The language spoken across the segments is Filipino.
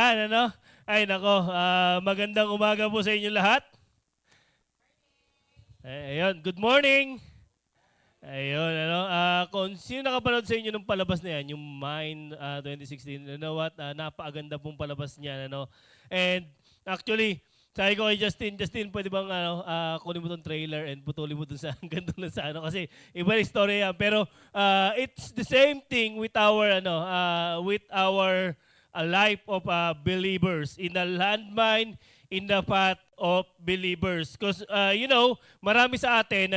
Ayan, ano? Ay, nako. Magandang umaga po sa inyo lahat. Ayun, good morning. Ayun, ano? Kung sino nakapanood sa inyo ng palabas na yan, yung Mine 2016, you know what? Napakaganda pong palabas niya, ano? And actually, sabi ko kay Justin, pwede bang kunin mo tong trailer and putulin mo dun sa hanggang dun sa ano kasi iba yung story yan. Pero it's the same thing with our life of believers in a landmine in the path of believers. Because marami sa atin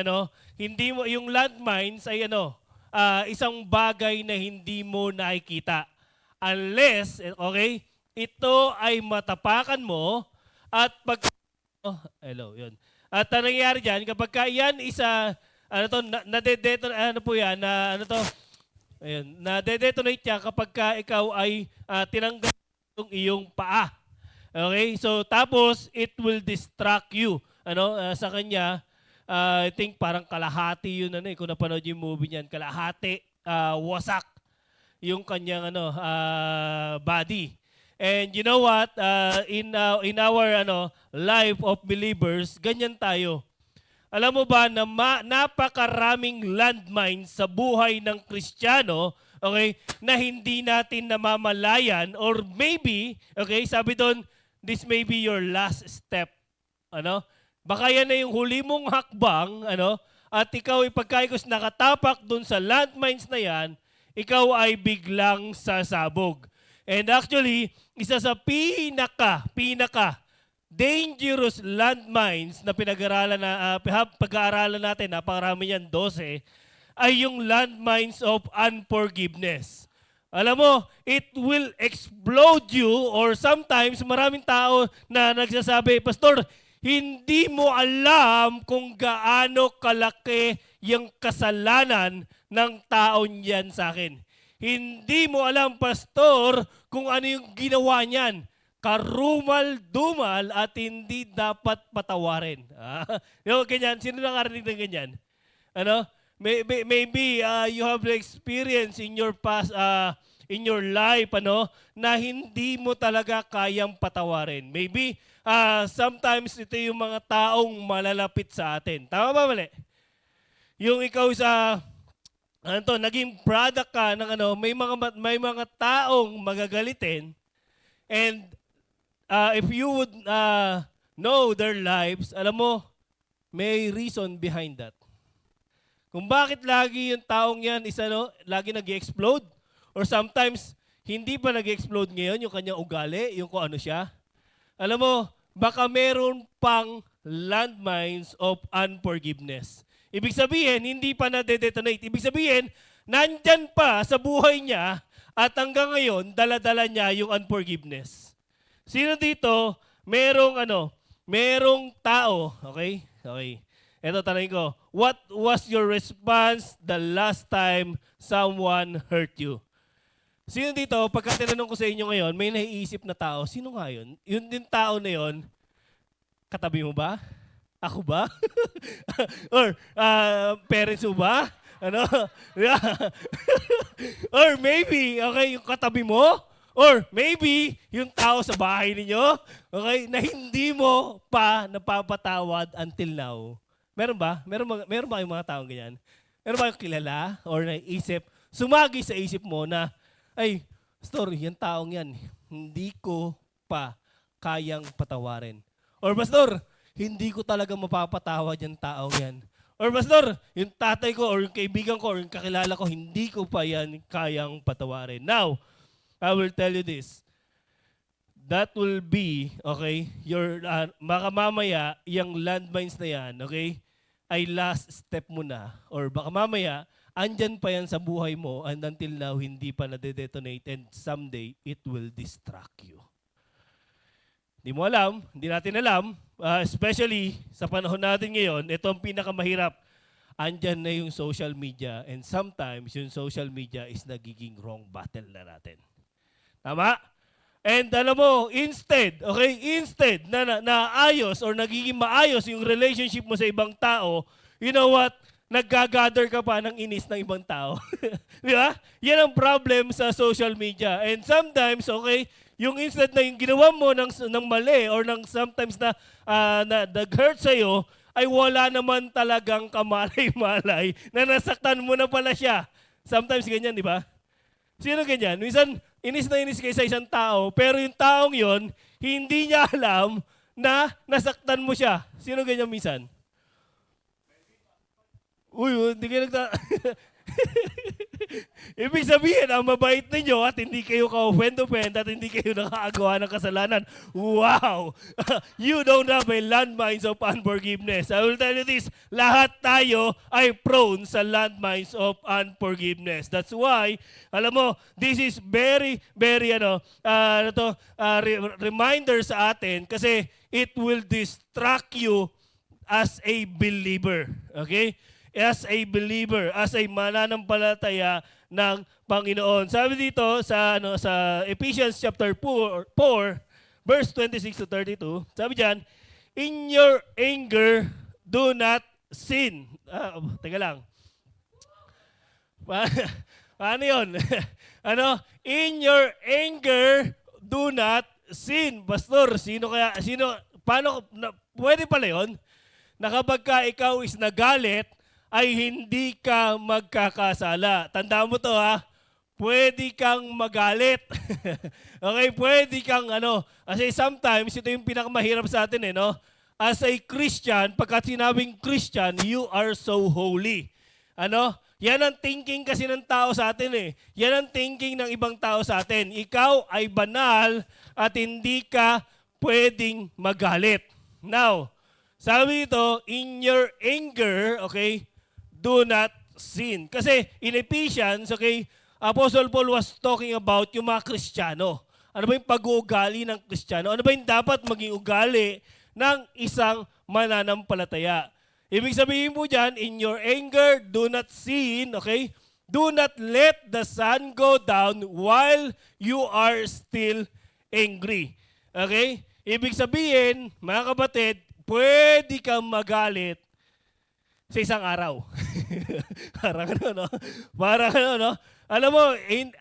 hindi mo yung landmines ay isang bagay na hindi mo nakikita unless ito ay matapakan mo at pag hello, yun. At ang nangyayari diyan kapag yan isa na-detonate na-detonate niya kapag ikaw ay tinanggal yung iyong paa. Okay? So tapos it will distract you. Sa kanya I think parang kalahati yun kung napanood yung movie niyan, kalahati wasak yung kanyang body. And you know what? In our life of believers, ganyan tayo. Alam mo ba na napakaraming landmines sa buhay ng Kristiyano, na hindi natin namamalayan or maybe, sabi doon, this may be your last step. Baka yan na yung huli mong hakbang, at ikaw pagkaikos nakatapak doon sa landmines na yan, ikaw ay biglang sasabog. And actually, isa sa pinaka dangerous landmines na pag-aaralan natin, napakarami yan, 12, ay yung landmines of unforgiveness. Alam mo, it will explode you or sometimes maraming tao na nagsasabi, Pastor, hindi mo alam kung gaano kalaki yung kasalanan ng taon yan sa akin. Hindi mo alam, Pastor, kung ano yung ginawa niyan. Karumal-dumal at hindi dapat patawarin. Yung ganyan, sino nakarinig ng ganyan? Maybe you have the experience in your past, in your life, na hindi mo talaga kayang patawarin. Maybe sometimes ito yung mga taong malalapit sa atin. Tama ba, mali? Yung ikaw sa naging product ka ng may mga taong magagalitin, and if you would know their lives, alam mo, may reason behind that. Kung bakit lagi yung taong yan lagi nag-explode, or sometimes hindi pa nag-explode ngayon yung kanyang ugali, yung kung ano siya. Alam mo, baka meron pang landmines of unforgiveness. Ibig sabihin, hindi pa na-detonate. Ibig sabihin, nandyan pa sa buhay niya at hanggang ngayon, dala-dala niya yung unforgiveness. Sino dito, merong tao, okay? Ito, tanongin ko, what was your response the last time someone hurt you? Sino dito, pagka tinanong ko sa inyo ngayon, may naiisip na tao, sino nga yun? Yun din tao na yun, katabi mo ba? Ako ba? Or parents mo ba? Or maybe, yung katabi mo? Or maybe, yung tao sa bahay ninyo? Na hindi mo pa napapatawad until now. Meron ba? Meron ba yung mga taong ganyan? Meron ba yung kilala or naisip? Sumagi sa isip mo na, ay, Pastor, yung taong yan, hindi ko pa kayang patawarin. Or Pastor, hindi ko talaga mapapatawad yung taong yan. Or Pastor, yung tatay ko or yung kaibigan ko or yung kakilala ko, hindi ko pa yan kayang patawarin. Now, I will tell you this. That will be, your, baka mamaya, yung landmines na yan, ay last step mo na. Or baka mamaya, andyan pa yan sa buhay mo and until now, hindi pa na-detonate and someday, it will distract you. Hindi mo alam, hindi natin alam, especially sa panahon natin ngayon, ito ang pinakamahirap. Andyan na yung social media and sometimes yung social media is nagiging wrong battle na natin. Tama? And alam mo, instead na naayos or nagiging maayos yung relationship mo sa ibang tao, you know what? Naggagather ka pa ng inis ng ibang tao. Di ba? Yan ang problem sa social media. And sometimes, yung instead na yung ginawa mo ng mali or ng sometimes na nag-hurt sa'yo, ay wala naman talagang kamalay-malay na nasaktan mo na pala siya. Sometimes ganyan, di ba? Sino ganyan? Minsan, inis na inis kayo sa isang tao, pero yung taong yon hindi niya alam na nasaktan mo siya. Sino ganyan minsan? Uy, hindi kayo Ibig sabihin, ang mabait ninyo at hindi kayo ka-offend at hindi kayo nakakagawa ng kasalanan. Wow! You don't have a landmines of unforgiveness. I will tell you this, lahat tayo ay prone sa landmines of unforgiveness. That's why, alam mo, this is very, very, reminder sa atin kasi it will distract you as a believer. Okay? As a believer, as a mananampalataya ng Panginoon. Sabi dito sa Ephesians chapter 4 verse 26 to 32, sabi diyan, in your anger do not sin. Teka lang. Paano 'yon? In your anger do not sin. Pastor, pwede pala 'yon? Na kapag ikaw is nagalit, ay hindi ka magkakasala. Tandaan mo to ha, pwede kang magalit. Okay, pwede kang kasi sometimes ito yung pinakamahirap sa atin no? As a Christian, pagka sinabing Christian, you are so holy. Yan ang thinking kasi ng tao sa atin Yan ang thinking ng ibang tao sa atin. Ikaw ay banal at hindi ka pwedeng magalit. Now, sabi dito, in your anger, okay, do not sin. Kasi in Ephesians, okay, Apostle Paul was talking about yung mga Kristiyano. Ano ba yung pag-uugali ng Kristiyano? Ano ba yung dapat maging ugali ng isang mananampalataya? Ibig sabihin po dyan, in your anger, do not sin, okay? Do not let the sun go down while you are still angry. Okay? Ibig sabihin, mga kapatid, pwede kang magalit sa isang araw. Parang Alam mo,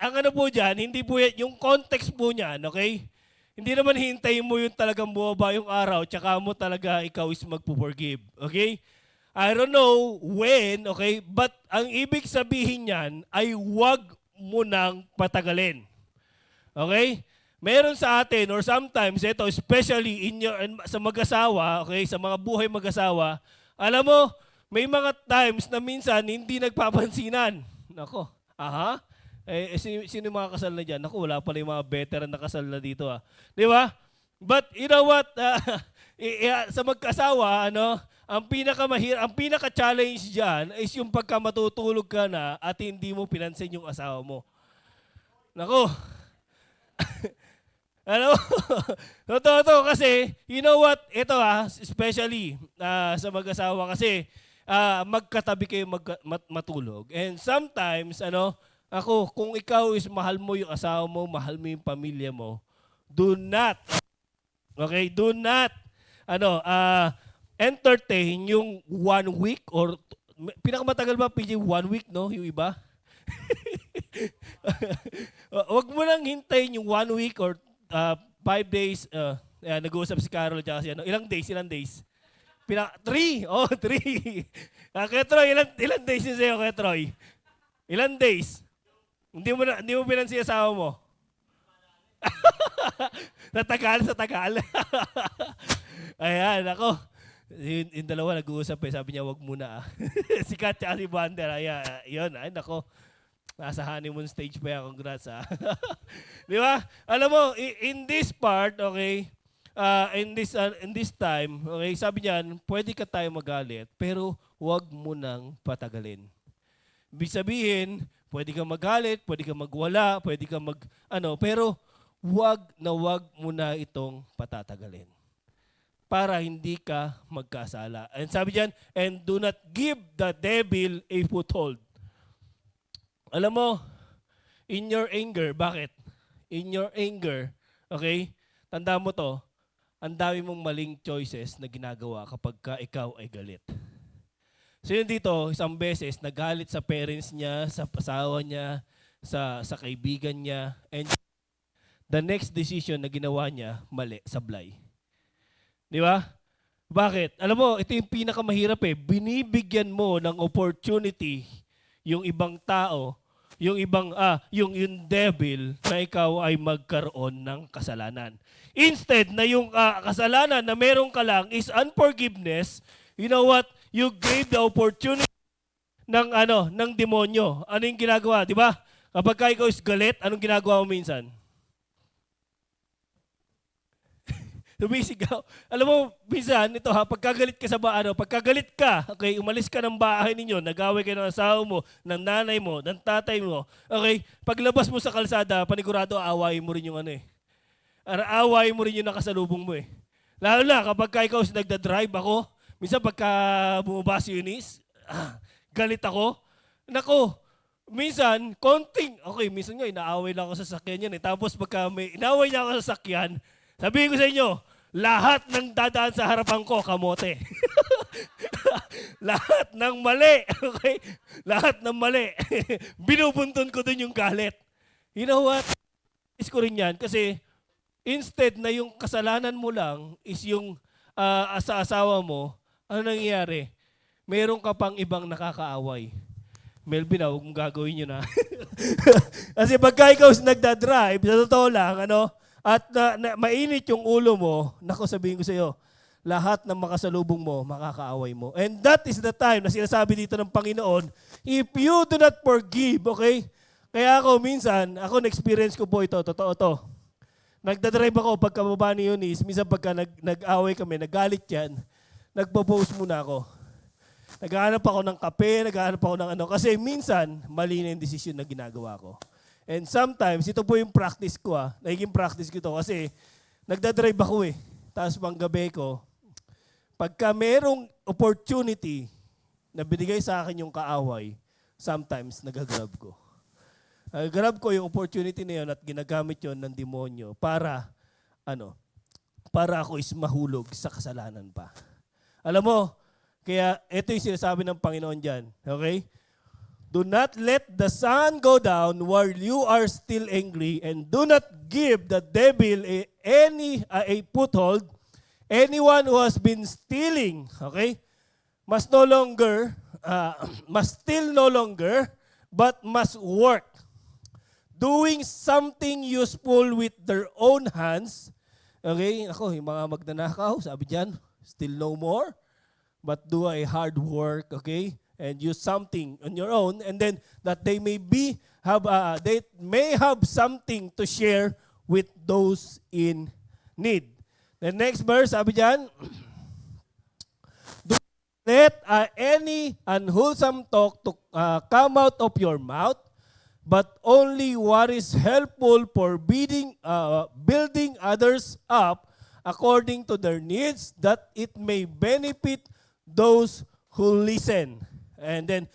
ang po dyan, hindi po yan, yung context po niyan, okay? Hindi naman hintayin mo yung talagang bumaba yung araw, tsaka mo talaga ikaw is magpo-forgive. Okay? I don't know when, okay? But ang ibig sabihin niyan ay huwag mo nang patagalin. Okay? Meron sa atin, or sometimes, ito, especially sa mag-asawa, okay? Sa mga buhay mag-asawa, alam mo, may mga times na minsan hindi nagpapansinan. Nako, aha? Sino yung mga kasal na dyan? Nako, wala pala yung mga veteran na kasal na dito. Di ba? But you know what? Sa mag-asawa, ang pinaka-challenge dyan is yung pagka matutulog ka na at hindi mo pinansin yung asawa mo. Nako. Totoo to kasi, you know what? Ito especially sa mag-asawa kasi, magkatabi kayo matulog. And sometimes, kung ikaw is mahal mo yung asawa mo, mahal mo yung pamilya mo, do not entertain yung 1 week or pinakamatagal ba PJ 1 week, no? Yung iba? Wag mo nang hintayin yung 1 week or 5 days. Nag-uusap si Carol at si Ilang days? 3. 3. Kaya Troy, ilan days yun sa'yo, kaya Troy? Ilan days? Hindi mo pinansin asawa mo? sa tagal. Ayan, ako. Yung dalawa nag-uusap sabi niya, wag muna. Si Kat at si Bander, yun, nako. Nasa honeymoon stage pa yan, congrats Di ba? Alam mo, in this part, okay, in this time, okay, sabi niyan, pwede ka tayo magalit, pero huwag mo nang patagalin. Ibig sabihin, pwede kang magalit, pwede kang magwala, pwede kang pero huwag mo na itong patatagalin. Para hindi ka magkasala. And sabi diyan, and do not give the devil a foothold. Alam mo, in your anger, bakit? In your anger, okay, tandaan mo to, ang dami mong maling choices na ginagawa kapag ikaw ay galit. So yun dito, isang beses, nagalit sa parents niya, sa asawa niya, sa kaibigan niya, and the next decision na ginawa niya, mali, sablay. Di ba? Bakit? Alam mo, ito yung pinakamahirap eh. Binibigyan mo ng opportunity yung ibang tao, yung devil na ikaw ay magkaroon ng kasalanan. Instead na yung kasalanan na meron ka lang is unforgiveness, you know what? You gave the opportunity ng demonyo. Ano yung ginagawa, di ba? Kapag ka ikaw is galit, anong ginagawa mo minsan? Lumisigaw. Alam mo, minsan, pagkagalit ka pagkagalit ka, okay, umalis ka ng bahay ninyo, nag-away kayo ng asawa mo, ng nanay mo, ng tatay mo, okay, paglabas mo sa kalsada, panigurado, aawayin mo rin yung aawayin mo rin yung nakasalubong mo eh. Lalo na, kapag ikaw nagda-drive ako, minsan pagka bumaba si Eunice, galit ako, nako, minsan, minsan nga, inaaway lang ako sa sakyan yan eh. Tapos pagka may inaaway niya ako sa sakyan, sabihin ko sa inyo, lahat ng dadaan sa harapan ko, kamote. Lahat ng mali. Okay? Lahat ng mali. Binubuntun ko dun yung galit. You know what? Is ko rin yan. Kasi instead na yung kasalanan mo lang is yung sa asawa mo, ano nangyayari? Meron ka pang ibang nakakaaway. Melvin, huwag mong gagawin yun ha. Kasi pagka ikaw nagdadrive, sa totoo lang, at mainit yung ulo mo, naku, sabihin ko sa iyo, lahat ng makasalubong mo, makakaaway mo. And that is the time na sinasabi dito ng Panginoon, if you do not forgive, okay? Kaya ako minsan, na-experience ko po ito, totoo to. Nagdadrive ako pagkababa ni Eunice, minsan pagka nag-away kami, nagalit yan, nagpo-post muna ako. Naghahanap ako ng kape, naghahanap ako ng kasi minsan, mali na yung desisyon na ginagawa ko. And sometimes, ito po yung practice ko nagiging practice ko ito kasi nagdadrive ako eh. Tapos panggabi ko, pagka merong opportunity na binigay sa akin yung kaaway, sometimes nagagrab ko. Nagagrab ko yung opportunity na yun at ginagamit yun ng demonyo para ako is mahulog sa kasalanan pa. Alam mo, kaya ito yung sinasabi ng Panginoon dyan. Okay? Do not let the sun go down while you are still angry, and do not give the devil a foothold. Anyone who has been stealing, okay, must steal no longer, but must work, doing something useful with their own hands. Okay, yung mga magnanakaw, sabi diyan, steal no more, but do a hard work, okay? And use something on your own, and then that they may have something to share with those in need. The next verse, sabi diyan, do not let any unwholesome talk to come out of your mouth, but only what is helpful for building others up according to their needs, that it may benefit those who listen. And then,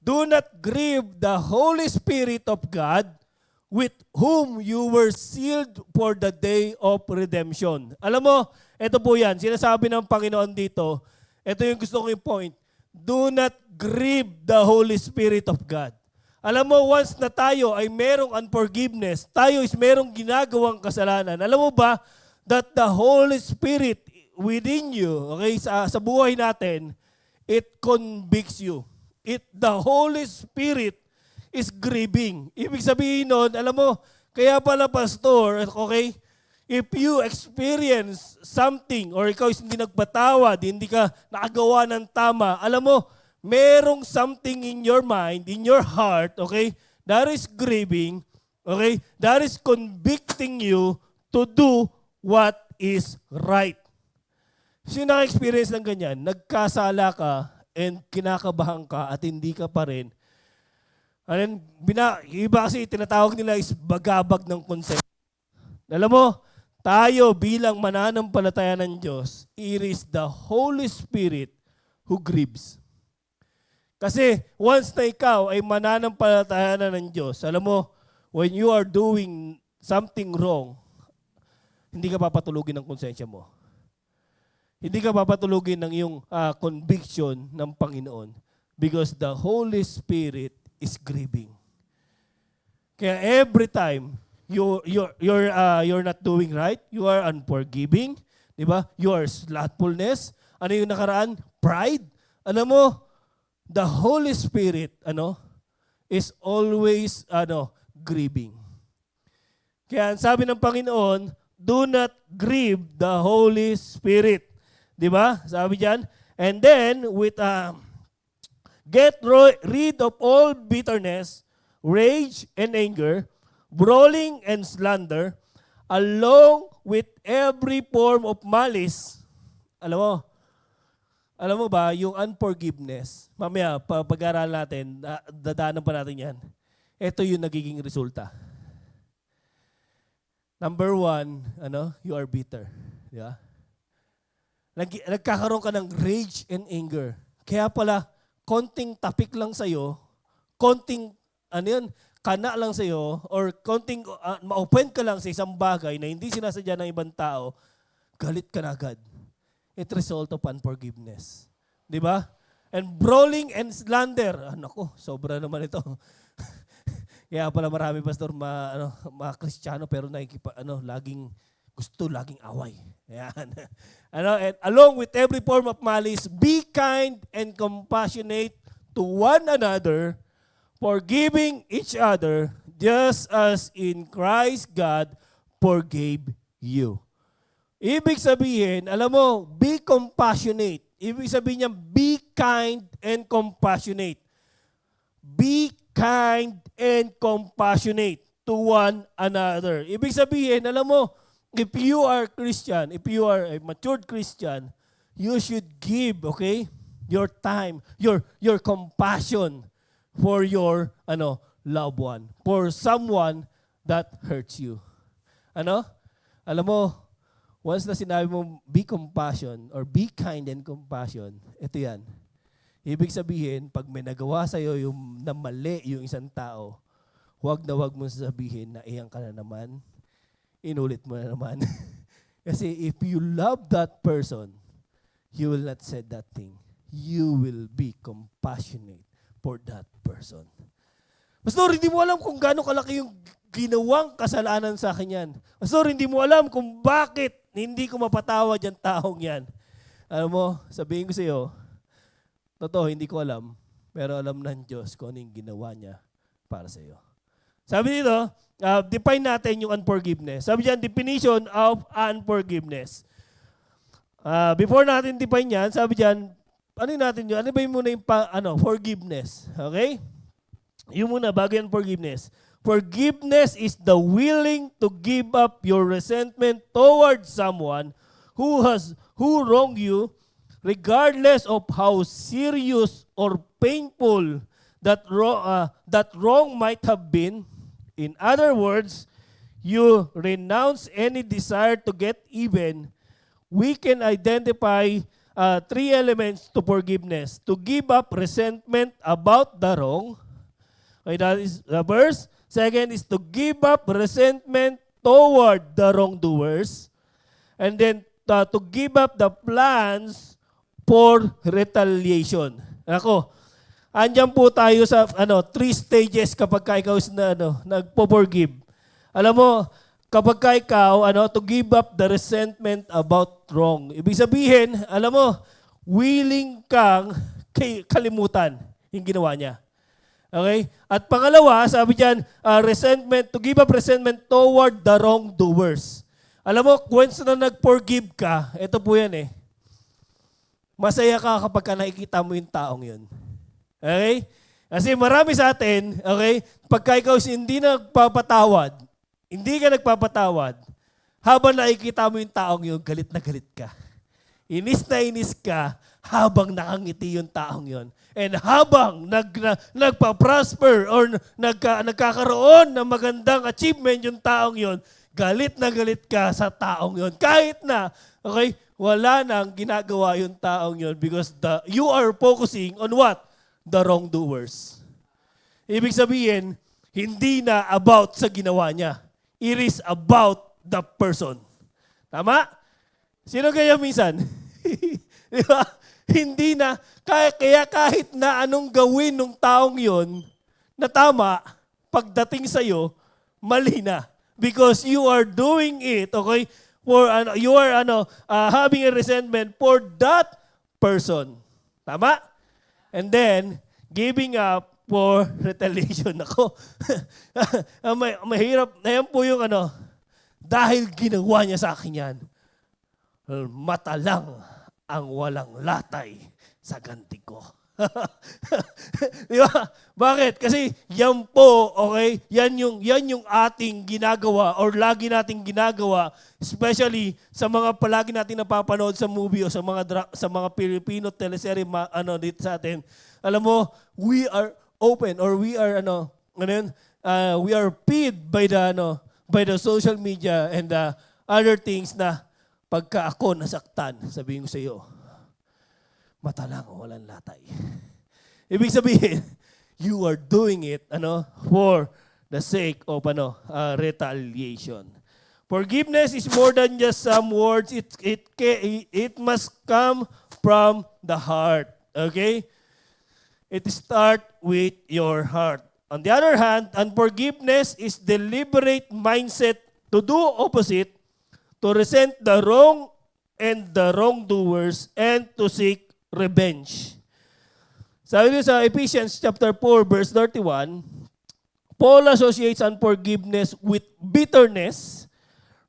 do not grieve the Holy Spirit of God, with whom you were sealed for the day of redemption. Alam mo, ito po yan, sinasabi ng Panginoon dito, ito yung gusto kong point, do not grieve the Holy Spirit of God. Alam mo, once na tayo ay merong unforgiveness, tayo is merong ginagawang kasalanan. Alam mo ba, that the Holy Spirit within you, okay, sa buhay natin, it convicts you. The Holy Spirit is grieving. Ibig sabihin nun, alam mo, kaya pala pastor, okay, if you experience something or ikaw is hindi nagpatawad, hindi ka nakagawa ng tama, alam mo, merong something in your mind, in your heart, okay, that is grieving, okay, that is convicting you to do what is right. Sino naka-experience ng ganyan? Nagkasala ka and kinakabahan ka at hindi ka pa rin. And iba kasi tinatawag nila is bagabag ng konsensya. Alam mo, tayo bilang mananampalataya ng Diyos, it is the Holy Spirit who grieves. Kasi once na ikaw ay mananampalataya na ng Diyos, alam mo, when you are doing something wrong, hindi ka papatulugin ng konsensya mo. Hindi ka papatulugin ng iyong conviction ng Panginoon because the Holy Spirit is grieving. Kaya every time you're not doing right. You are unforgiving, 'di ba? You are slothfulness. Ano yung nakaraan? Pride. Alam mo, the Holy Spirit is always grieving. Kaya ang sabi ng Panginoon, do not grieve the Holy Spirit. 'Di ba? Sabi diyan. And then get rid of all bitterness, rage and anger, brawling and slander, along with every form of malice. Alam mo ba, yung unforgiveness, mamaya, pag-aral natin, dadaanan pa natin yan, ito yung nagiging resulta. Number one, you are bitter. Yeah? Nagkakaroon ka ng rage and anger. Kaya pala, konting tapik lang sa'yo, konting, kana lang sa'yo, or konting ma-open ka lang sa isang bagay na hindi sinasadya ng ibang tao, galit ka na agad. It result of unforgiveness. Di ba? And brawling and slander. Naku, sobra naman ito. Kaya pala marami, Pastor, mga Kristiyano, pero laging gusto, laging away. Ayan. And along with every form of malice, be kind and compassionate to one another, forgiving each other, just as in Christ God forgave you. Ibig sabihin, alam mo, be compassionate. Ibig sabihin niya, be kind and compassionate. Be kind and compassionate to one another. Ibig sabihin, alam mo, if you are Christian, if you are a matured Christian, you should give, your time, your compassion for your loved one, for someone that hurts you. Alam mo, once na sinabi mo, be compassion or be kind and compassion, ito yan. Ibig sabihin, pag may nagawa sa'yo yung na mali yung isang tao, huwag mo sasabihin na iyan ka na naman, inulit mo na naman. Kasi if you love that person, you will not say that thing. You will be compassionate for that person. Pastor, hindi mo alam kung gaano kalaki yung ginawang kasalanan sa akin yan. Pastor, hindi mo alam kung bakit hindi ko mapatawad yung taong yan. Alam mo, sabihin ko sa iyo, totoo, hindi ko alam, pero alam ng Diyos kung ano yung ginawa niya para sa iyo. Sabi dito, define natin yung unforgiveness. Sabi diyan, definition of unforgiveness. Before natin define yan, sabi diyan, ano natin yun? Ano ba yung muna yung forgiveness? Okay? Yung muna, bago yan forgiveness. Forgiveness is the willing to give up your resentment towards someone who wronged you, regardless of how serious or painful that wrong might have been. In other words, you renounce any desire to get even. We can identify three elements to forgiveness: to give up resentment about the wrong. Okay, that is the verse. Second is to give up resentment toward the wrongdoers. And then to give up the plans for retaliation. Ako, andyan po tayo sa 3 stages kapag ikaw nagpo-forgive. Alam mo, kapag ikaw to give up the resentment about wrong. Ibig sabihin, alam mo, willing kang kalimutan yung ginawa niya. Okay? At pangalawa, sabi diyan, resentment, to give up resentment toward the wrongdoers. Alam mo, once na nag-forgive ka, ito po yan masaya ka kapag nakikita mo yung taong yun. Okay? Kasi marami sa atin, okay, pagka ikaw hindi nagpapatawad, habang nakikita mo yung taong yun, galit na galit ka. Inis na inis ka habang nakangiti yung taong yun. And habang nagpa-prosper or nagkakaroon ng magandang achievement yung taong yun, galit na galit ka sa taong yun. Kahit na, okay, wala nang ginagawa yung taong yun because you are focusing on what? The wrongdoers. Ibig sabihin, hindi na about sa ginawa niya. It is about the person. Tama? Sino kaya minsan? Di ba? Hindi na, kaya kahit na anong gawin ng taong yon na tama, pagdating sa'yo, mali na. because you are doing it, okay, for you are having a resentment for that person. Tama? And then, giving up for retaliation. Ako, mahirap. Na yan po yung dahil ginawa niya sa akin yan, mata lang ang walang latay sa ganti ko. Di ba? Bakit? Kasi yan po, okay, yan yung ating ginagawa or lagi nating ginagawa, especially sa mga palagi nating napapanood sa movie o sa mga Filipino teleserye dito sa atin. Alam mo, we are open or we are we are feed by the social media and other things na pagka ako nasaktan, sabihin ko sa iyo, mata lang, walang latay. Ibig sabihin, you are doing it for the sake of retaliation. Forgiveness is more than just some words. It must come from the heart. Okay? It starts with your heart. On the other hand, unforgiveness is deliberate mindset to do opposite, to resent the wrong and the wrongdoers, and to seek revenge. Sabi niyo sa Ephesians chapter 4 verse 31, Paul associates unforgiveness with bitterness,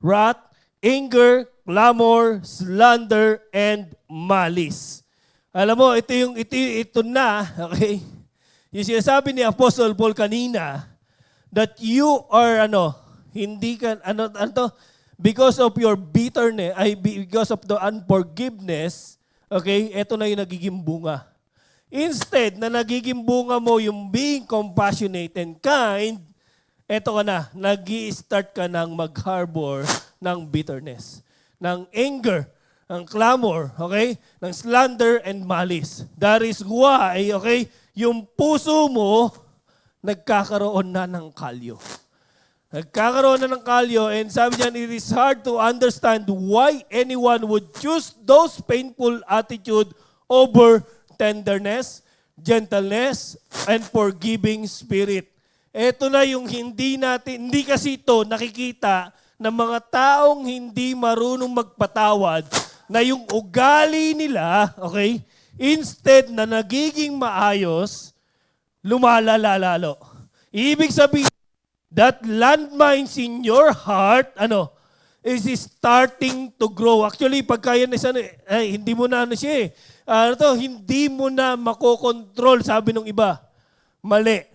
wrath, anger, clamor, slander, and malice. Alam mo, ito na, okay? Yung sinasabi ni Apostle Paul kanina, that you are hindi ka because of your bitterness, because of the unforgiveness, okay, ito na yung nagiging bunga. Instead na nagiging bunga mo yung being compassionate and kind, eto ka na, nag-i-start ka ng mag-harbor ng bitterness, ng anger, ng clamor, okay, ng slander and malice. That is why, okay, yung puso mo nagkakaroon na ng kalyo. Nagkakaroon na ng kalyo, and sabi niyan, it is hard to understand why anyone would choose those painful attitude over tenderness, gentleness, and forgiving spirit. Ito na yung hindi kasi ito nakikita ng mga taong hindi marunong magpatawad na yung ugali nila, okay, instead na nagiging maayos, lumalala lalo. Ibig sabihin, that landmines in your heart, is starting to grow. Actually, pagka yan hindi mo na siya hindi mo na makokontrol, sabi ng iba. Mali.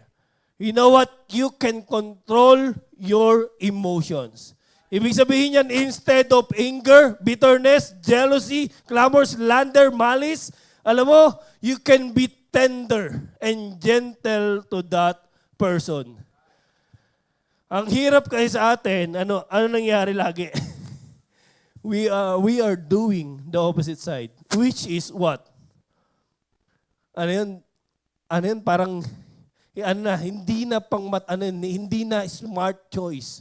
You know what? You can control your emotions. Ibig sabihin yan, instead of anger, bitterness, jealousy, clamor, slander, malice, alam mo, you can be tender and gentle to that person. Ang hirap kasi sa atin, ano nangyari lagi? We are doing the opposite side, which is what? Ano yun, parang hindi na smart choice.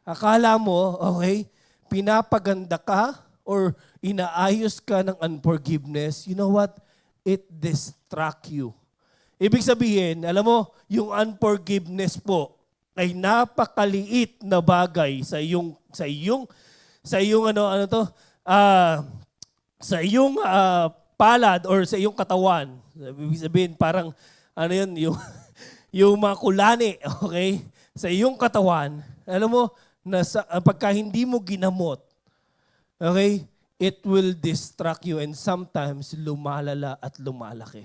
Akala mo, okay, pinapaganda ka or inaayos ka ng unforgiveness, you know what? It distract you. Ibig sabihin, alam mo, yung unforgiveness po ay napakaliit na bagay sa iyong palad or sa iyong katawan. Ibig sabihin, parang yung mga kulani, okay, sa iyong katawan, alam mo, pagka hindi mo ginamot, okay, it will distract you and sometimes lumalala at lumalaki.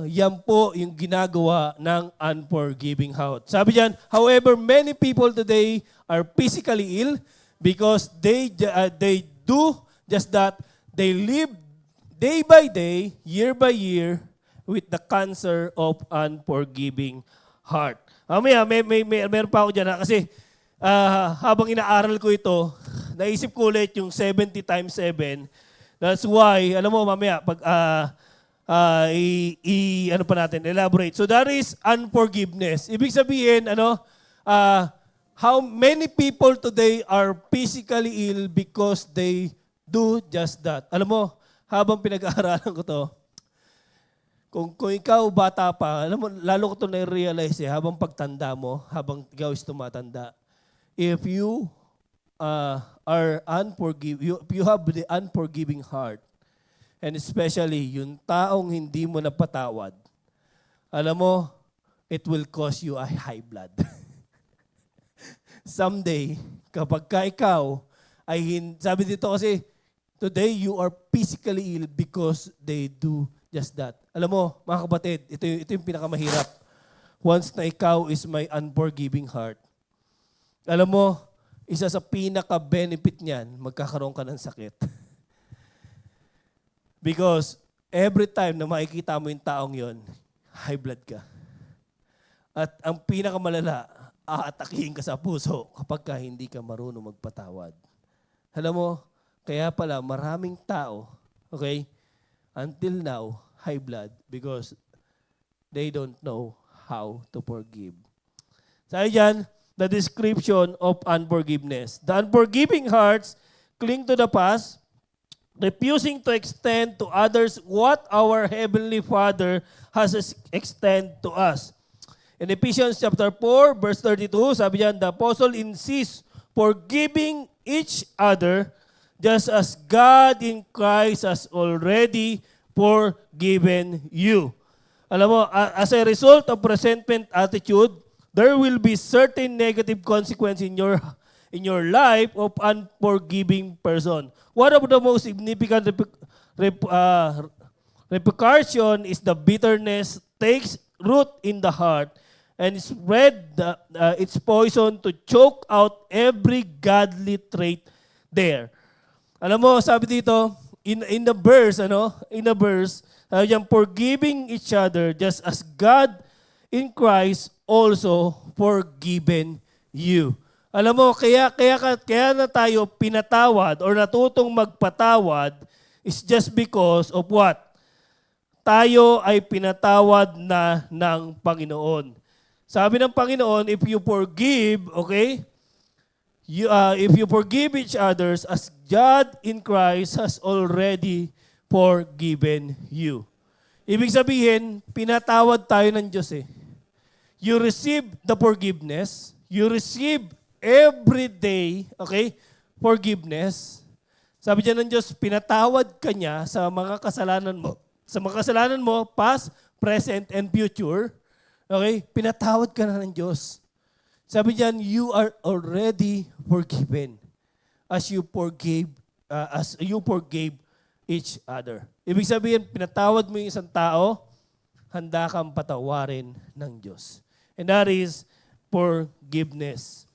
Yan po yung ginagawa ng unforgiving heart. Sabi diyan, however, many people today are physically ill because they do just that. They live day by day, year by year, with the cancer of unforgiving heart. Meron pa ako dyan kasi habang inaaral ko ito, naisip ko ulit yung 70 times 7. That's why, alam mo, mamaya, pag elaborate. So that is unforgiveness. Ibig sabihin, how many people today are physically ill because they do just that. Alam mo, habang pinag-aaralan ko to, Kung ikaw bata pa, alam mo, lalo ko ito na-realize habang pagtanda mo, habang ikaw is tumatanda, if you if you have the unforgiving heart, and especially yung taong hindi mo napatawad, alam mo, it will cause you a high blood. Someday, kapag ka ikaw sabi dito kasi, today you are physically ill because they do just that. Alam mo, mga kapatid, ito yung pinakamahirap. Once na ikaw is my unforgiving heart, alam mo, isa sa pinaka-benefit niyan, magkakaroon ka ng sakit. Because every time na makikita mo yung taong yon, high blood ka. At ang pinakamalala, aatakihin ka sa puso kapag ka hindi ka marunong magpatawad. Alam mo, kaya pala maraming tao, okay, until now, high blood because they don't know how to forgive. Sabi dyan, the description of unforgiveness. The unforgiving hearts cling to the past, refusing to extend to others what our Heavenly Father has extended to us. In Ephesians chapter 4, verse 32, sabi diyan, the apostle insists forgiving each other just as God in Christ has already forgiven you. Alam mo, as a result of resentment attitude, there will be certain negative consequence in your life of unforgiving person. One of the most significant repercussion is the bitterness takes root in the heart and spread its poison to choke out every godly trait there. Alam mo, sabi dito, in the verse, forgiving each other just as God in Christ also forgiven you. Alam mo, kaya na tayo pinatawad or natutong magpatawad is just because of what? Tayo ay pinatawad na ng Panginoon. Sabi ng Panginoon, if you forgive, okay, if you forgive each others as God in Christ has already forgiven you. Ibig sabihin, pinatawad tayo ng Diyos eh. You receive the forgiveness. You receive every day, okay, forgiveness. Sabi dyan ng Diyos, pinatawad ka niya sa mga kasalanan mo. Sa mga kasalanan mo, past, present, and future. Okay, pinatawad ka na ng Diyos. Sabi diyan, you are already forgiven as you forgave each other. Ibig sabihin, pinatawad mo yung isang tao, handa kang patawarin ng Diyos. And that is forgiveness.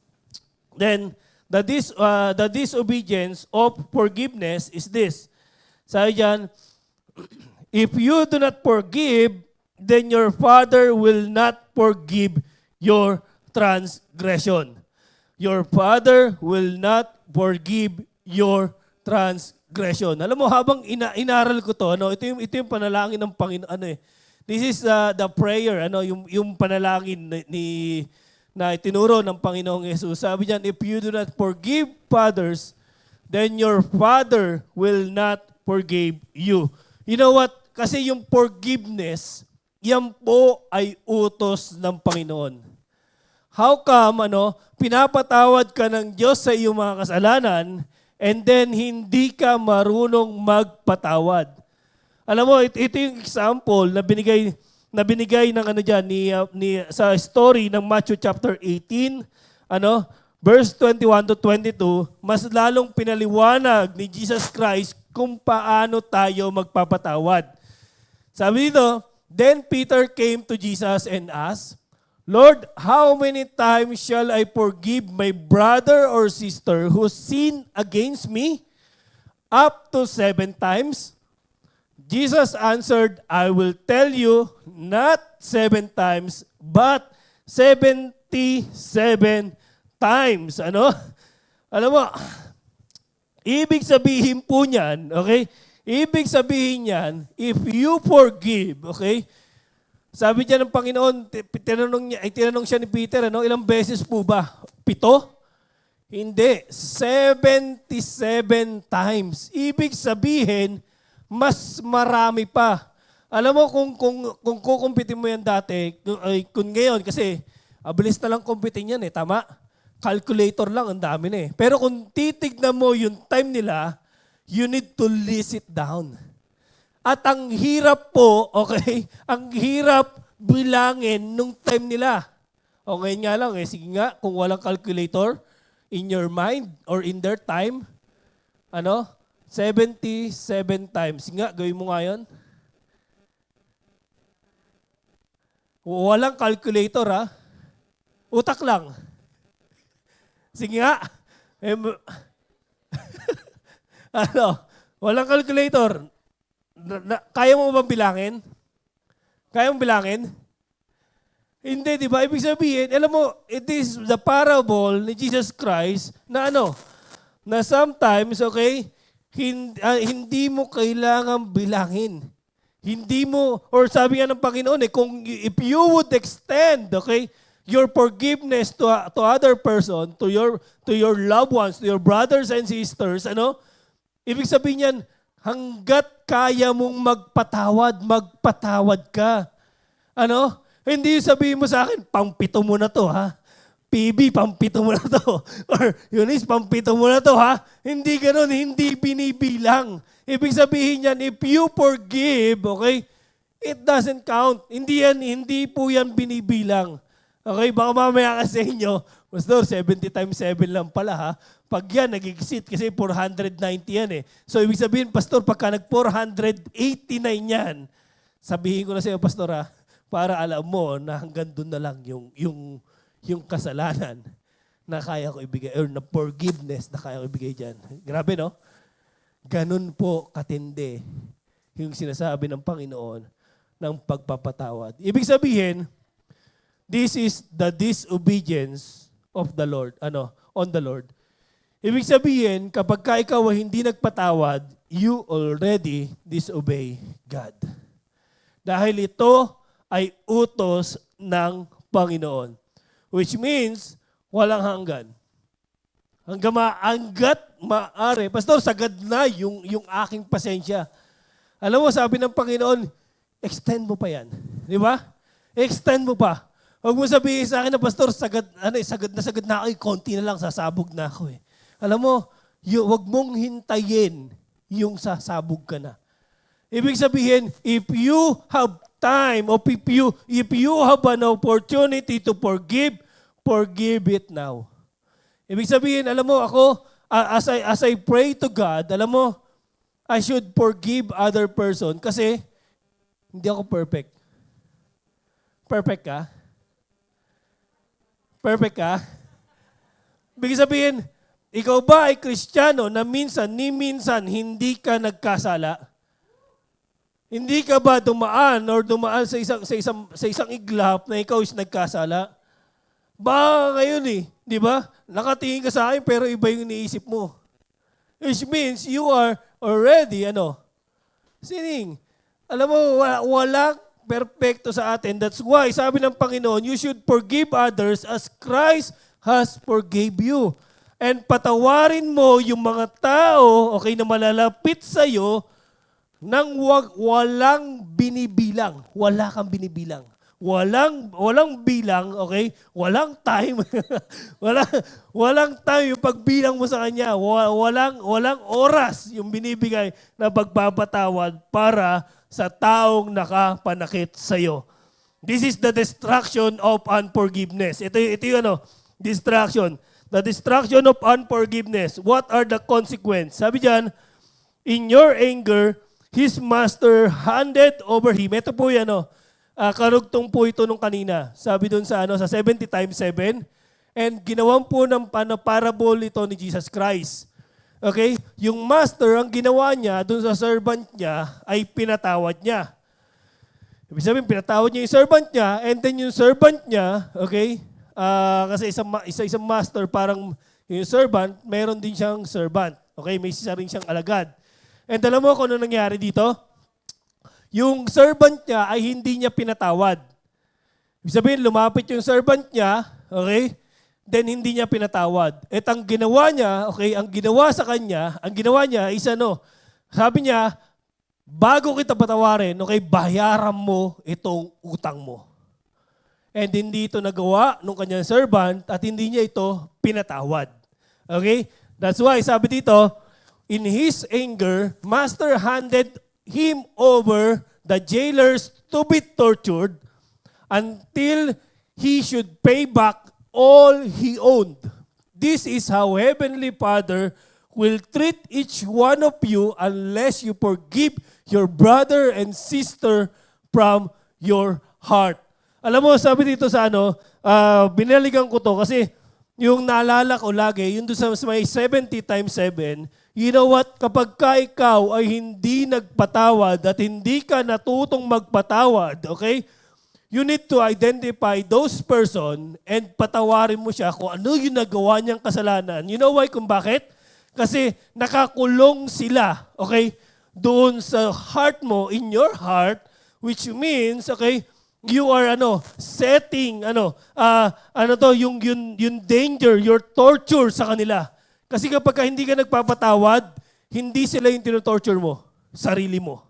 Then, the disobedience of forgiveness is this. Sabi diyan, if you do not forgive, then your Father will not forgive your transgression. Your Father will not forgive your transgression. Alam mo, habang inaral ko to, ito yung panalangin ng Panginoon. This is the prayer, yung panalangin na itinuro ng Panginoong Yesus. Sabi diyan, if you do not forgive others, then your Father will not forgive you. You know what? Kasi yung forgiveness, yan po ay utos ng Panginoon. How come, pinapatawad ka ng Diyos sa iyong mga kasalanan and then hindi ka marunong magpatawad? Alam mo, ito yung example na binigay ng sa story ng Matthew chapter 18, verse 21 to 22, mas lalong pinaliwanag ni Jesus Christ kung paano tayo magpapatawad. Sabi dito, then Peter came to Jesus and asked, Lord, how many times shall I forgive my brother or sister who sinned against me? Up to 7 times? Jesus answered, I will tell you, not 7 times, but 77 times. Alam mo, ibig sabihin po niyan, okay? Ibig sabihin niyan, if you forgive, okay? Sabi niya ng Panginoon, tinanong siya ni Peter, ilang beses po ba? 7? Hindi, 77 times. Ibig sabihin, mas marami pa. Alam mo, kung kukumpitin mo yan dati, kung ngayon, kasi abilis na lang kumpitin yan tama? Calculator lang, ang dami na Pero kung titignan mo yung time nila, you need to list it down. At ang hirap po, okay, ang hirap bilangin nung time nila. O ngayon nga lang sige nga, kung walang calculator, in your mind or in their time, 77 times. Sige nga, gawin mo nga yun. Walang calculator Utak lang. Sige nga. Walang calculator. Kaya mo bang bilangin? Kaya mo bilangin? Hindi, di ba? Ibig sabihin, alam mo, it is the parable ni Jesus Christ na na sometimes, okay, hindi mo kailangan bilangin. Hindi mo, or sabi nga ng Panginoon if you would extend, okay, your forgiveness to other person, to your loved ones, to your brothers and sisters, ibig sabihin yan, hanggat kaya mong magpatawad ka. Hindi sabihin mo sa akin, pang-pito mo na to, PB, pang-pito mo na to. Or Eunice, pang-pito mo na to, Hindi ganun, hindi binibilang. Ibig sabihin yan, if you forgive, okay, it doesn't count. Hindi po yan binibilang. Okay, baka mamaya ka sa inyo, Pastor, 70 times 7 lang pala Pag yan, nag-exit kasi 490 yan So, ibig sabihin, Pastor, pagka nag-489 yan, sabihin ko na sa iyo, Pastor, para alam mo na hanggang doon na lang yung kasalanan na kaya ko ibigay, or na forgiveness na kaya ko ibigay dyan. Grabe, no? Ganun po katindi yung sinasabi ng Panginoon ng pagpapatawad. Ibig sabihin, this is the disobedience of the Lord, on the Lord. Ibig sabihin, kapag ka ikaw ay hindi nagpatawad, you already disobey God. Dahil ito ay utos ng Panginoon. Which means, walang hanggan. Hanggat maaari. Pastor, sagad na yung aking pasensya. Alam mo, sabi ng Panginoon, extend mo pa yan. Di ba? Extend mo pa. Huwag mo sabihin sa akin na, Pastor, sagad na ako, konti na lang, sasabog na ako Alam mo, huwag mong hintayin yung sasabog ka na. Ibig sabihin, if you have time, or if you have an opportunity to forgive it now. Ibig sabihin, alam mo, ako, as I pray to God, alam mo, I should forgive other person kasi hindi ako perfect. Perfect ka? Perfect ka? Ibig sabihin, ikaw ba ay Kristiyano na minsan hindi ka nagkasala? Hindi ka ba dumaan sa isang iglap na ikaw is nagkasala? Baka ngayon di ba? Nakatingin ka sa akin pero iba yung iniisip mo. Which means you are already, sinning. Alam mo, walang perfecto sa atin. That's why, sabi ng Panginoon, you should forgive others as Christ has forgave you. And patawarin mo yung mga tao, okay, na malalapit sa'yo, nang walang binibilang. Wala kang binibilang. Walang bilang, okay? Walang time. walang time yung pagbilang mo sa kanya. Walang oras yung binibigay na pagpapatawad para sa taong nakapanakit sa iyo. This is the destruction of unforgiveness. Ito yung distraction. The destruction of unforgiveness. What are the consequences? Sabi diyan, in your anger, his master handed over him. Ito po yan, karugtong po ito nung kanina. Sabi doon sa 70 times 7. And ginawan po ng parable ito ni Jesus Christ. Okay? Yung master, ang ginawa niya doon sa servant niya ay pinatawad niya. Ibig sabihin, pinatawad niya yung servant niya, and then yung servant niya, okay, kasi isang master, parang yung servant, meron din siyang servant. Okay? May isa rin siyang alagad. And alam mo kung ano nangyari dito? Yung servant niya ay hindi niya pinatawad. Ibig sabihin, lumapit yung servant niya, okay? Then hindi niya pinatawad. At ang ginawa niya, okay, ang ginawa sa kanya, ang ginawa niya is sabi niya, bago kita patawarin, okay, bayaran mo itong utang mo. And hindi ito nagawa ng kanyang servant at hindi niya ito pinatawad. Okay? That's why, sabi dito, in his anger, master handed him over the jailers to be tortured until he should pay back all he owned. This is how Heavenly Father will treat each one of you unless you forgive your brother and sister from your heart. Alam mo, sabi dito sa binalikan ko to kasi yung naalala ko lagi, yung doon sa may 70 times 7, you know what? Kapag ikaw ay hindi nagpatawad at hindi ka natutong magpatawad, okay? You need to identify those person and patawarin mo siya kung ano yung nagawa niyang kasalanan. You know why? Kung bakit? Kasi nakakulong sila, okay? Doon sa heart mo, in your heart, which means, okay, you are setting yung danger, your torture sa kanila. Kasi kapag hindi ka nagpapatawad, hindi sila yung tinotorture mo, sarili mo.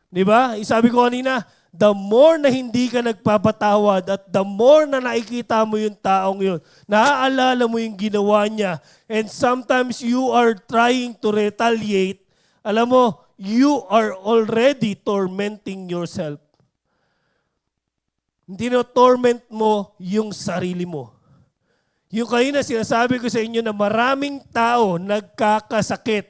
'Di ba? Sabi ko kanina, the more na hindi ka nagpapatawad at the more na nakikita mo yung taong yun, naaalala mo yung ginawa niya, and sometimes you are trying to retaliate, alam mo, you are already tormenting yourself. Hindi na torment mo yung sarili mo. Yung kanina sinasabi ko sa inyo na maraming tao nagkakasakit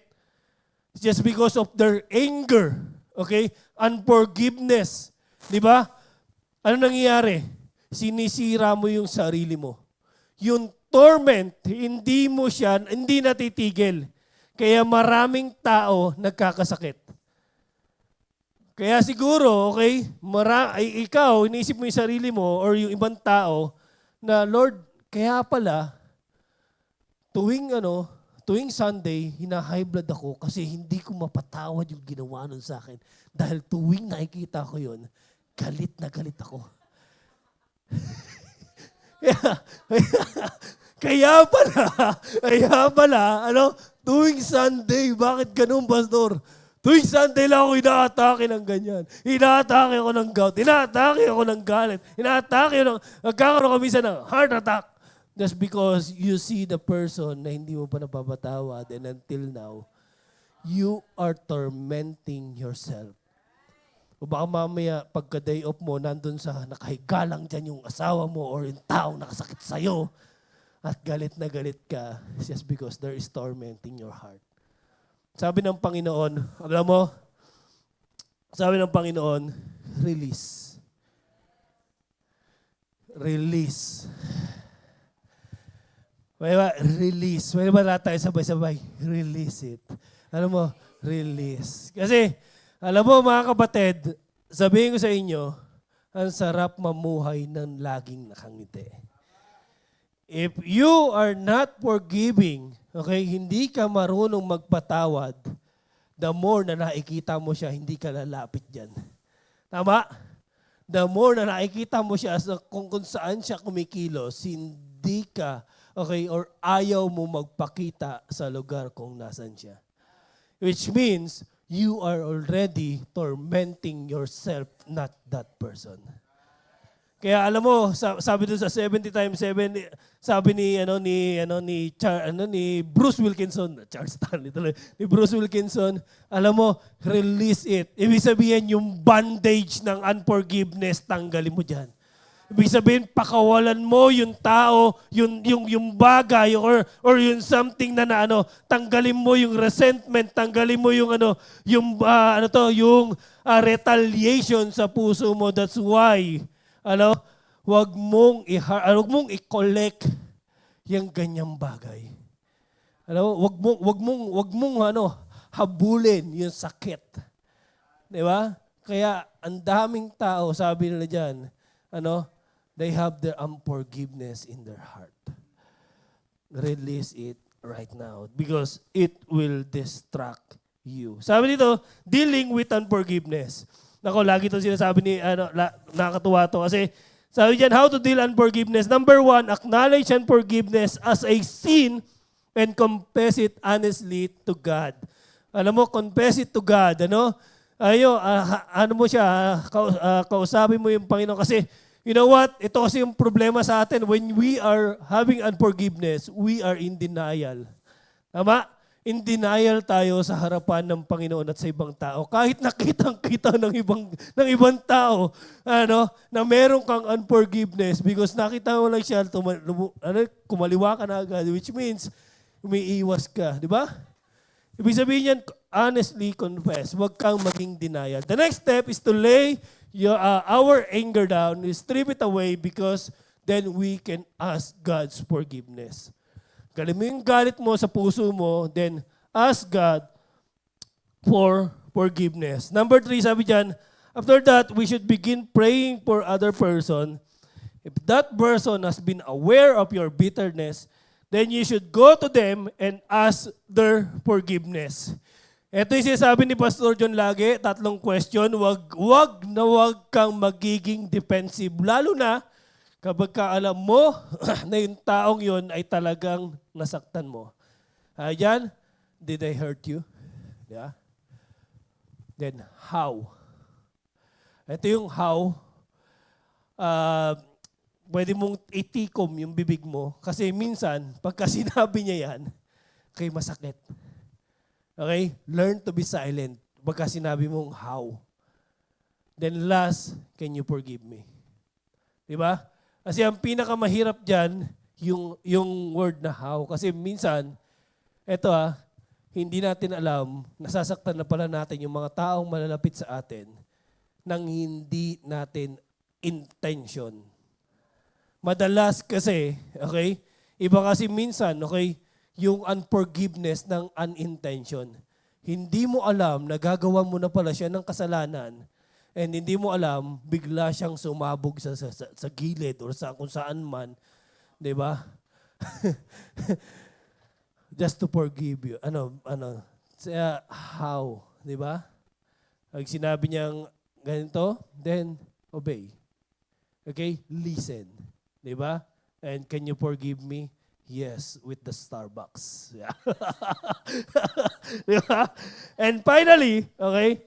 just because of their anger, okay? Unforgiveness. Di ba? Ano nangyayari? Sinisira mo yung sarili mo. Yung torment, hindi natitigil. Kaya maraming tao nagkakasakit. Kaya siguro, okay, ikaw, iniisip mo yung sarili mo or yung ibang tao na, Lord, kaya pala, tuwing Sunday, hina-high blood ako kasi hindi ko mapatawad yung ginawa nun sa akin. Dahil tuwing nakikita ko yun, galit na galit ako. kaya pala, tuwing Sunday, bakit ganun, Pastor? Tuwing Sunday lang ako inaatake ng ganyan. Inaatake ako ng gout. Inaatake ako ng galit. Nagkakaroon kami ng heart attack. Just because you see the person na hindi mo pa napapatawad and until now, you are tormenting yourself. O baka mamaya, pagka day off mo, nandun sa nakahiga lang dyan yung asawa mo or yung taong nakasakit sa'yo at galit na galit ka just because there is torment in your heart. Sabi ng Panginoon, alam mo, sabi ng Panginoon, release. Release. May ba? Release. May ba lahat tayo sabay-sabay? Release it. Alam mo, release. Kasi, alam mo mga kapatid, sabihin ko sa inyo, ang sarap mamuhay ng laging nakangiti. If you are not forgiving, okay, hindi ka marunong magpatawad, the more na nakikita mo siya, hindi ka lalapit dyan. Tama? The more na nakikita mo siya kung saan siya kumikilos, hindi ka, okay, or ayaw mo magpakita sa lugar kung nasan siya. Which means, you are already tormenting yourself, not that person. Kaya alam mo, sabi doon sa 70 times 7, sabi ni Bruce Wilkinson, Charles Stanley tuloy, ni Bruce Wilkinson, alam mo, release it. Ibig sabihin, yung bandage ng unforgiveness, tanggalin mo dyan. Ibig sabihin, pakawalan mo yung tao, yung bagay, or yung something na tanggalin mo yung resentment, tanggalin mo yung retaliation sa puso mo. That's why, wag mong i-collect yung ganyang bagay. Wag mong habulin yung sakit. 'Di ba? Kaya ang daming tao, sabi nila diyan, they have their unforgiveness in their heart. Release it right now because it will distract you. Sabi dito, dealing with unforgiveness. Nako, lagi itong sinasabi nakakatuwa to. Kasi sabi dyan, how to deal unforgiveness. Number 1, acknowledge unforgiveness as a sin and confess it honestly to God. Alam mo, confess it to God. ano mo siya, kausapin mo yung Panginoon kasi you know what? Ito kasi yung problema sa atin. When we are having unforgiveness, we are in denial. Tama? In denial tayo sa harapan ng Panginoon at sa ibang tao. Kahit nakitang-kita ng ibang tao, na meron kang unforgiveness because nakita mo lang siya, kumaliwa ka na agad, which means umiiwas ka. Di ba? Ibig sabihin yan, honestly confess. Huwag kang maging denial. The next step is to lay our anger down, strip it away because then we can ask God's forgiveness. Galing mo yung galit mo sa puso mo, then ask God for forgiveness. Number 3, sabi dyan, after that, we should begin praying for other person. If that person has been aware of your bitterness, then you should go to them and ask their forgiveness. Ito yung sinasabi ni Pastor John lagi, 3 question, wag kang magiging defensive. Lalo na kapag alam mo na yung taong yun ay talagang nasaktan mo. Ayan, did I hurt you? Yeah. Then, how? Ito yung how. Pwede mong itikom yung bibig mo kasi minsan, pagka sinabi niya yan, kay masakit. Okay? Learn to be silent pagka sinabi mong how. Then last, can you forgive me? Diba? Kasi ang pinakamahirap dyan, yung word na how. Kasi minsan, hindi natin alam, nasasaktan na pala natin yung mga taong malalapit sa atin nang hindi natin intention. Madalas kasi, okay, iba kasi minsan, okay, yung unforgiveness ng unintention. Hindi mo alam, nagagawa mo na pala siya ng kasalanan. And hindi mo alam, bigla siyang sumabog sa gilid or sa kung saan man. Di ba? Just to forgive you. How? Di ba? Pag sinabi niyang ganito, then obey. Okay? Listen. Di ba? And can you forgive me? Yes, with the Starbucks. Yeah. Di ba? And finally, okay,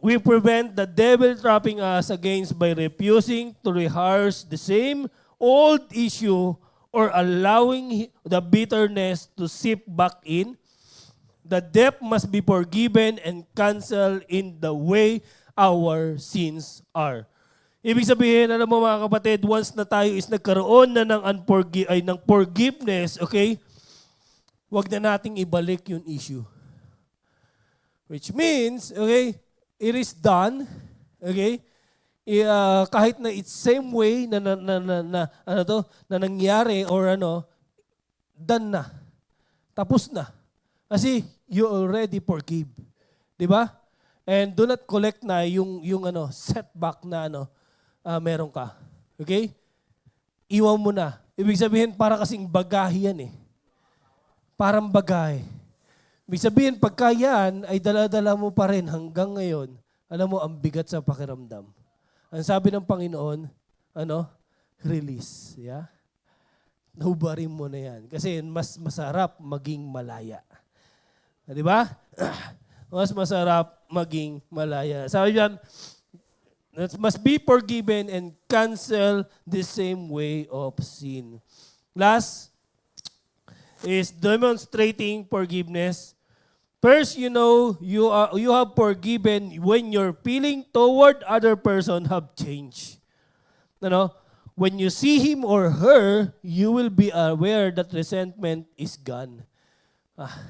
we prevent the devil trapping us against by refusing to rehearse the same old issue or allowing the bitterness to seep back in. The debt must be forgiven and canceled in the way our sins are. Ibig sabihin, alam mo mga kapatid, once na tayo is nagkaroon na ng forgiveness, okay, wag na nating ibalik yung issue. Which means, okay, it is done, okay? Kahit na it's same way na nangyari or done na. Tapos na. Kasi you already forgive. 'Di ba? And do not collect na yung setback na meron ka. Okay? Iwan mo na. Ibig sabihin para kasing bagahe yan eh. Parang bagahe. Ibig sabihin, pagka yan ay dala-dala mo pa rin hanggang ngayon, alam mo, ang bigat sa pakiramdam. Ang sabi ng Panginoon, release. Yeah? Hubarin mo na yan. Kasi mas masarap maging malaya. Di ba? Mas masarap maging malaya. Sabi yan, must be forgiven and cancel the same way of sin. Last, is demonstrating forgiveness. First, you have forgiven when your feeling toward other person have changed. When you see him or her, you will be aware that resentment is gone.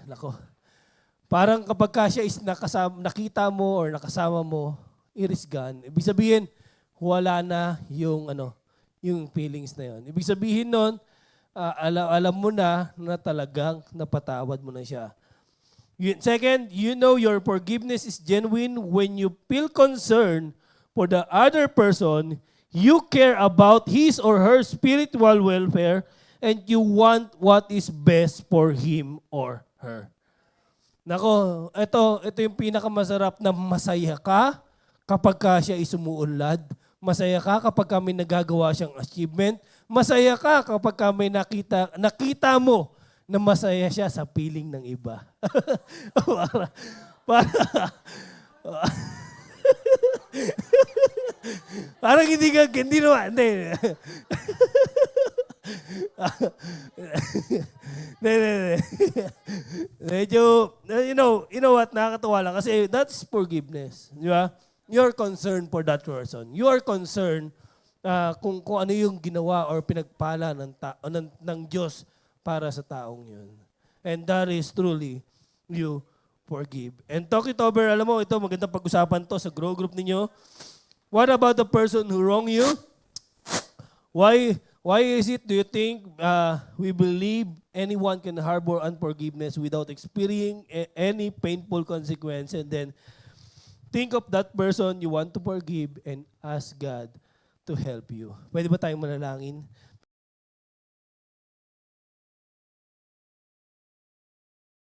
Nako. Parang kapag siya is nakita mo or nakasama mo, it is gone. Ibig sabihin, wala na yung feelings na yon. Ibig sabihin nun, alam mo na talagang napatawad mo na siya. Second, your forgiveness is genuine when you feel concern for the other person, you care about his or her spiritual welfare, and you want what is best for him or her. Nako, ito yung pinakamasarap na masaya ka kapag siya is umuunlad. Masaya ka kapag may nagagawa siyang achievement. Masaya ka kapag may nakita mo na masaya siya sa piling ng iba. Parang hindi naman, hindi. Hindi. Medyo, you know what, nakakatawa lang kasi that's forgiveness. Di ba? You're concerned for that person. You are concerned kung ano yung ginawa or pinagpala ng Diyos para sa taong yun. And that is truly you forgive. And talk it over, alam mo, ito magandang pag-usapan to sa grow group ninyo. What about the person who wrong you? Why is it, do you think, we believe anyone can harbor unforgiveness without experiencing any painful consequence? And then, think of that person you want to forgive and ask God to help you. Pwede ba tayong manalangin?